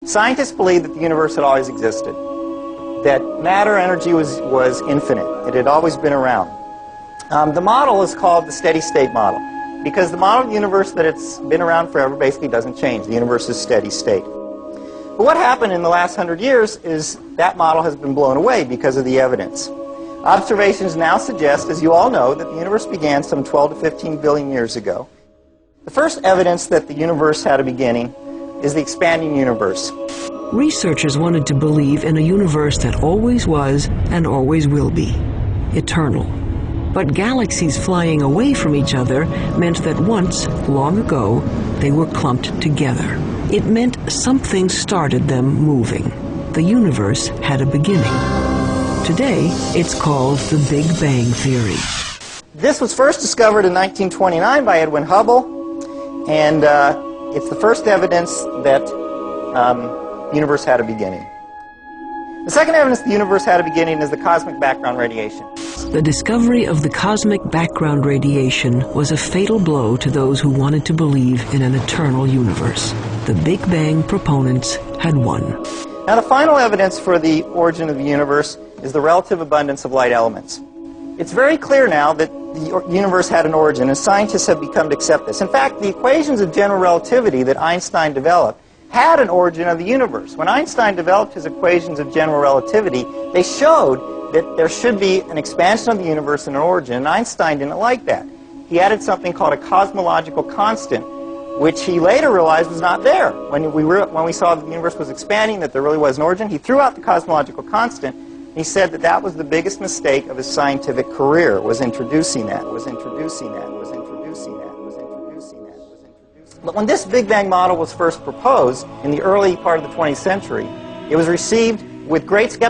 Scientists believed that the universe had always existed, that matter energy was infinite. It had always been around. The model is called the steady state model, because the model of the universe that it's been around forever basically doesn't change. The universe is steady state. But what happened in the last 100 years is that model has been blown away because of the evidence. Observations now suggest, as you all know, that the universe began some 12 to 15 billion years ago. The first evidence that the universe had a beginning is the expanding universe. Researchers wanted to believe in a universe that always was and always will be, eternal. But galaxies flying away from each other meant that once, long ago, they were clumped together. It meant something started them moving. The universe had a beginning. Today, it's called the Big Bang Theory. This was first discovered in 1929 by Edwin Hubble, and it's the first evidence that the universe had a beginning. The second evidence the universe had a beginning is the cosmic background radiation. The discovery of the cosmic background radiation was a fatal blow to those who wanted to believe in an eternal universe. The Big Bang proponents had won. Now, the final evidence for the origin of the universe is the relative abundance of light elements. It's very clear now that the universe had an origin, and scientists have become to accept this. In fact, the equations of general relativity that Einstein developed had an origin of the universe. When Einstein developed his equations of general relativity, they showed that there should be an expansion of the universe and an origin, and Einstein didn't like that. He added something called a cosmological constant, which he later realized was not there. When we saw that the universe was expanding, that there really was an origin, he threw out the cosmological constant. He said that that was the biggest mistake of his scientific career, was introducing that. But when this Big Bang model was first proposed in the early part of the 20th century, it was received with great skepticism.